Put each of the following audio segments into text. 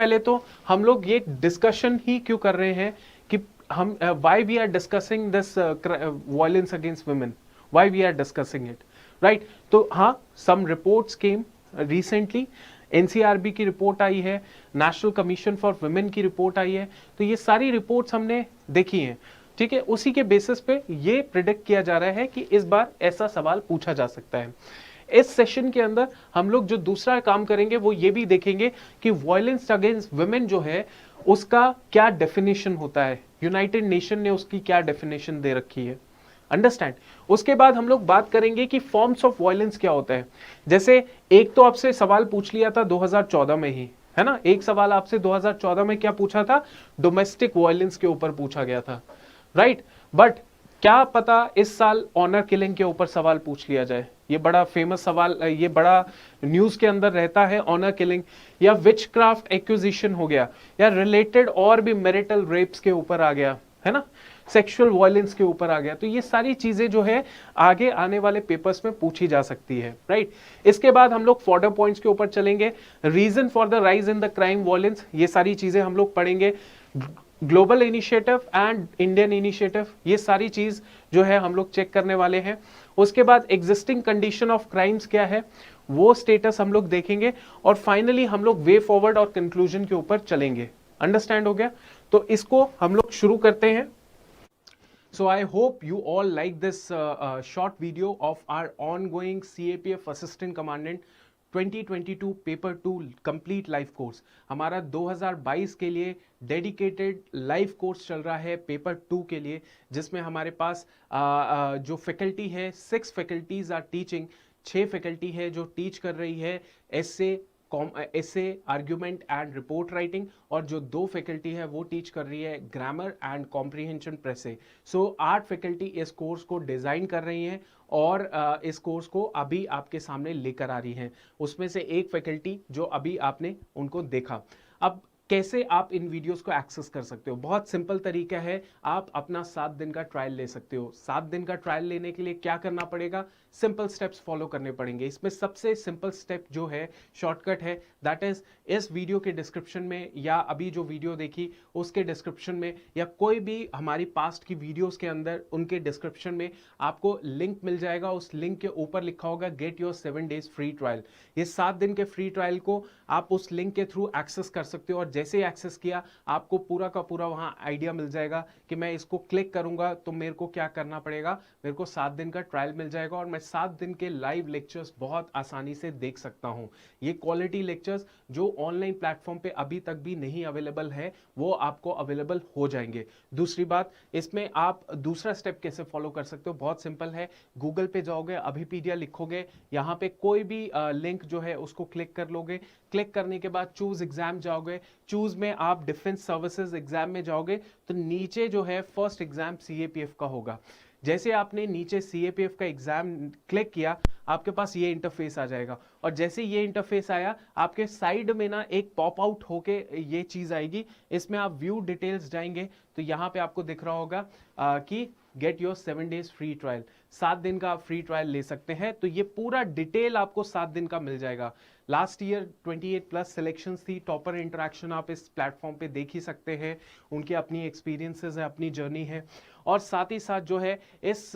पहले तो हम लोग ये डिस्कशन ही क्यों कर रहे हैं कि हम why we are discussing this violence against women, why we are discussing it, right. तो हाँ, some reports came recently, NCRB की रिपोर्ट आई है, नेशनल कमीशन फॉर वुमेन की रिपोर्ट आई है, तो ये सारी रिपोर्ट्स हमने देखी हैं, ठीक है। उसी के बेसिस पे ये प्रिडिक्ट किया जा रहा है कि इस बार ऐसा सवाल पूछा जा सकता है। इस सेशन के अंदर हम लोग जो दूसरा काम करेंगे वो ये भी देखेंगे कि वायलेंस अगेंस्ट वुमेन जो है उसका क्या डेफिनेशन होता है, यूनाइटेड नेशन ने उसकी क्या डेफिनेशन दे रखी है, अंडरस्टैंड। उसके बाद हम लोग बात करेंगे कि फॉर्म्स ऑफ वायलेंस क्या होता है। जैसे एक तो आपसे सवाल पूछ लिया था 2014 में ही, है ना, एक सवाल आपसे 2014 में क्या पूछा था, डोमेस्टिक वायलेंस के ऊपर पूछा गया था, राइट। बट क्या पता इस साल ऑनर किलिंग के ऊपर सवाल पूछ लिया जाए, ये बड़ा फेमस सवाल, ये बड़ा न्यूज के अंदर रहता है, ऑनर किलिंग या विच क्राफ्ट एक्विजिशन हो गया, या रिलेटेड और भी मैरिटल रेप्स के ऊपर आ गया, है ना, सेक्सुअल वायलेंस के ऊपर आ गया। तो ये सारी चीजें जो है आगे आने वाले पेपर्स में पूछी जा सकती है, राइट। इसके बाद हम लोग फॉर्डर पॉइंट्स के ऊपर चलेंगे, reason for the rise in the crime violence, ये सारी चीजें हम लोग पढ़ेंगे। Global initiative and Indian initiative, ये सारी चीज जो है हम लोग चेक करने वाले हैं। उसके बाद एग्जिस्टिंग कंडीशन ऑफ क्राइम्स क्या है, वो स्टेटस हम लोग देखेंगे, और फाइनली हम लोग वे फॉरवर्ड और कंक्लूजन के ऊपर चलेंगे। अंडरस्टैंड हो गया? तो इसको हम लोग शुरू करते हैं। So I hope you all like this short video of our ongoing CAPF Assistant Commandant 2022 paper 2 complete live course. हमारा 2022 के लिए डेडिकेटेड लाइव कोर्स चल रहा है पेपर 2 के लिए, जिसमें हमारे पास जो फैकल्टी है, 6 फैकल्टीज आर टीचिंग, 6 फैकल्टी है जो टीच कर रही है एसे, आर्ग्यूमेंट एंड रिपोर्ट राइटिंग, और जो 2 फैकल्टी है वो टीच कर रही है grammar and comprehension précis. So 8 faculty इस कोर्स को डिजाइन कर रही हैं और इस कोर्स को अभी आपके सामने लेकर आ रही हैं। उसमें से एक फैकल्टी जो अभी आपने उनको देखा। अब कैसे आप इन वीडियोस को एक्सेस कर सकते हो, बहुत सिंपल तरीका है, आप अपना 7 दिन का ट्रायल ले सकते हो। 7 दिन का ट्रायल लेने के लिए क्या करना पड़ेगा, सिंपल स्टेप्स फॉलो करने पड़ेंगे। इसमें सबसे सिंपल स्टेप जो है, शॉर्टकट है, दैट इज इस वीडियो के डिस्क्रिप्शन में, या अभी जो वीडियो देखी उसके डिस्क्रिप्शन में, या कोई भी हमारी पास्ट की वीडियोस के अंदर उनके डिस्क्रिप्शन में आपको लिंक मिल जाएगा। उस लिंक के ऊपर लिखा होगा get your 7 days free trial. ये 7 दिन के फ्री ट्रायल को आप उस लिंक के थ्रू एक्सेस कर सकते हो, और जैसे ही एक्सेस किया आपको पूरा का पूरा वहां आइडिया मिल जाएगा कि मैं इसको क्लिक करूंगा तो मेरे को क्या करना पड़ेगा। मेरे को 7 दिन का ट्रायल मिल जाएगा और मैं 7 दिन के लाइव लेक्चर्स बहुत आसानी से देख सकता हूं। ये क्वालिटी लेक्चर्स जो ऑनलाइन प्लेटफॉर्म पे अभी तक भी नहीं अवेलेबल है, वो आपको अवेलेबल हो जाएंगे। दूसरी बात, इसमें आप दूसरा स्टेप कैसे फॉलो कर सकते हो, बहुत सिंपल है। गूगल पे जाओगे, अभिपीडिया लिखोगे, यहाँ पे कोई भी लिंक जो है उसको क्लिक कर लोगे। क्लिक करने के बाद चूज एग्जाम जाओगे, चूज में आप डिफेंस सर्विसेज एग्जाम में जाओगे, तो नीचे जो है फर्स्ट एग्जाम सीएपीएफ का होगा। जैसे आपने नीचे सीएपीएफ का एग्जाम क्लिक किया, आपके पास ये इंटरफेस आ जाएगा, और जैसे ये इंटरफेस आया, आपके साइड में ना एक पॉप आउट होके ये चीज आएगी। इसमें आप व्यू डिटेल्स जाएंगे तो यहाँ पे आपको दिख रहा होगा कि get your 7 days free trial, 7 दिन का आप फ्री ट्रायल ले सकते हैं। तो ये पूरा डिटेल आपको 7 दिन का मिल जाएगा। लास्ट ईयर 28+ सिलेक्शंस थी, टॉपर इंटरेक्शन आप इस प्लेटफॉर्म पे देख ही सकते हैं, उनकी अपनी एक्सपीरियंसेस है, अपनी जर्नी है। और साथ ही साथ जो है इस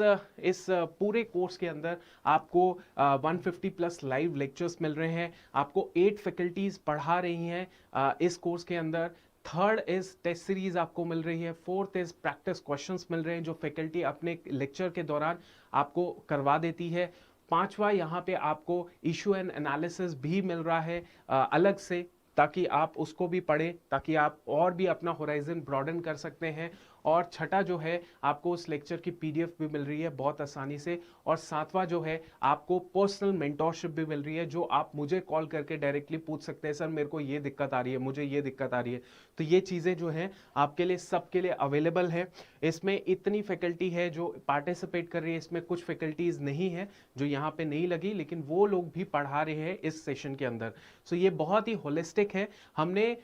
पूरे कोर्स के अंदर आपको 150+ लाइव लेक्चर्स मिल रहे हैं। आपको 8 फैकल्टीज पढ़ा रही हैं इस कोर्स के अंदर। थर्ड इज टेस्ट सीरीज आपको मिल रही है। फोर्थ इज प्रैक्टिस क्वेश्चंस मिल रहे हैं जो फैकल्टी अपने लेक्चर के दौरान आपको करवा देती है। पांचवा, यहाँ पे आपको इशू एंड एनालिसिस भी मिल रहा है अलग से, ताकि आप उसको भी पढ़ें, ताकि आप और भी अपना होराइजन ब्रॉडन कर सकते हैं। और छठा जो है, आपको उस लेक्चर की पीडीएफ भी मिल रही है बहुत आसानी से। और सातवां जो है, आपको पर्सनल मेंटोरशिप भी मिल रही है, जो आप मुझे कॉल करके डायरेक्टली पूछ सकते हैं, सर मेरे को ये दिक्कत आ रही है, मुझे ये दिक्कत आ रही है। तो ये चीज़ें जो हैं आपके लिए, सबके लिए अवेलेबल है। इसमें इतनी फैकल्टी है जो पार्टिसिपेट कर रही है, इसमें कुछ फैकल्टीज नहीं है जो यहाँ पे नहीं लगी, लेकिन वो लोग भी पढ़ा रहे हैं इस सेशन के अंदर। सो ये बहुत ही होलिस्टिक है। हमने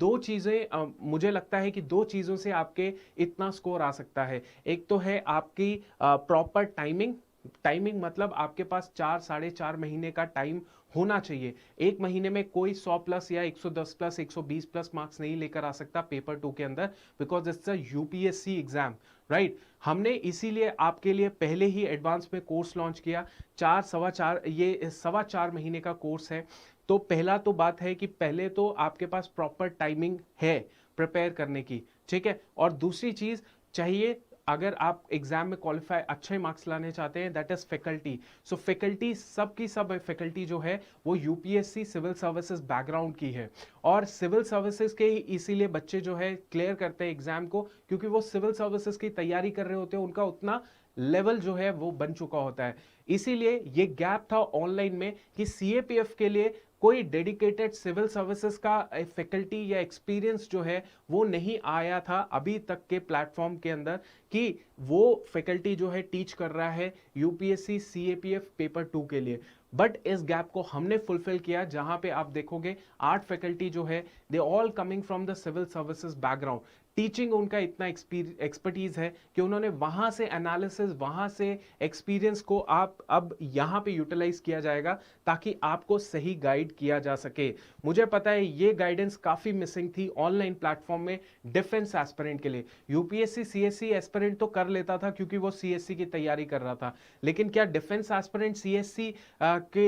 2 चीज़ें, मुझे लगता है कि 2 चीज़ों से आपके इतना स्कोर आ सकता है। एक तो है आपकी प्रॉपर टाइमिंग मतलब आपके पास 4 साढ़े 4 महीने का टाइम होना चाहिए। एक महीने में कोई 100 प्लस या 110 प्लस 120 प्लस मार्क्स नहीं लेकर आ सकता पेपर 2 के अंदर, because it's a UPSC exam, right. हमने इसीलिए आपके लिए पहले ही एडवांस में कोर्स लॉन्च किया। 4 ये 4.25 महीने का कोर्स है। तो पहला तो बात है कि पहले तो आपके पास प्रॉपर टाइमिंग है प्रिपेयर करने की, ठीक है। और दूसरी चीज चाहिए, अगर आप एग्जाम में क्वालिफाई अच्छे मार्क्स लाने चाहते हैं, that is faculty. So faculty सब की सब फैकल्टी जो है वो यूपीएससी सिविल सर्विसेज बैकग्राउंड की है। और सिविल सर्विसेज के ही इसीलिए बच्चे जो है क्लियर करते हैं एग्जाम को, क्योंकि वो सिविल सर्विसेज की तैयारी कर रहे होते हैं, उनका उतना लेवल जो है वो बन चुका होता है। इसीलिए ये गैप था ऑनलाइन में कि सीएपीएफ के लिए कोई डेडिकेटेड सिविल सर्विसेज का फैकल्टी या एक्सपीरियंस जो है वो नहीं आया था अभी तक के प्लेटफॉर्म के अंदर, कि वो फैकल्टी जो है टीच कर रहा है यूपीएससी सीएपीएफ पेपर 2 के लिए। बट इस गैप को हमने फुलफिल किया, जहां पे आप देखोगे 8 फैकल्टी जो है they all coming from the civil services background. Teaching उनका इतना एक्सपर्टीज है कि उन्होंने वहां से एनालिसिस, वहां से एक्सपीरियंस को आप अब यहां पे यूटिलाइज किया जाएगा, ताकि आपको सही गाइड किया जा सके। मुझे पता है ये गाइडेंस काफी मिसिंग थी ऑनलाइन प्लेटफॉर्म में डिफेंस एस्पिरेंट के लिए। यूपीएससी सीएससी एस्पिरेंट तो कर लेता था क्योंकि वो सीएससी की तैयारी कर रहा था, लेकिन क्या डिफेंस एस्पिरेंट सीएससी के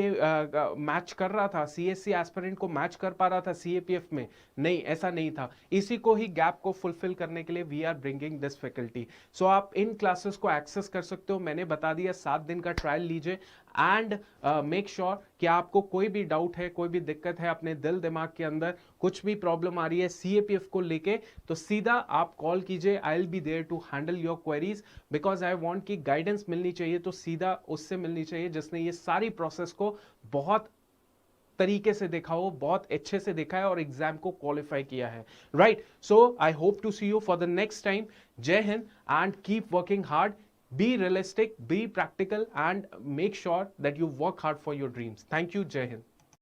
मैच कर रहा था, सीएससी एस्पिरेंट को मैच कर पा रहा था सीएपीएफ में? नहीं, ऐसा नहीं था। इसी को ही गैप को फुलफिल करने के लिए we are bringing this faculty. So आप इन क्लासेस को एक्सेस कर सकते हो। मैंने बता दिया 7 दिन का ट्रायल लीजिए, एंड मेक श्योर कि आपको कोई भी डाउट है, कोई भी दिक्कत है अपने दिल दिमाग के अंदर, कुछ भी प्रॉब्लम आ रही है सीएपीएफ को लेके, तो सीधा आप कॉल कीजिए। I will be there to handle your queries, because I want कि गाइडेंस मिलनी चाहिए तो सीधा उससे मिलनी चाहिए जिसने ये सारी प्रोसेस को बहुत तरीके से देखा हो, बहुत अच्छे से देखा है और एग्जाम को क्वालिफाई किया है, right. So I hope to see you for the next time. जय हिंद and keep working hard, be realistic, be practical, and make sure that you work hard for your dreams. Thank you. जय हिंद।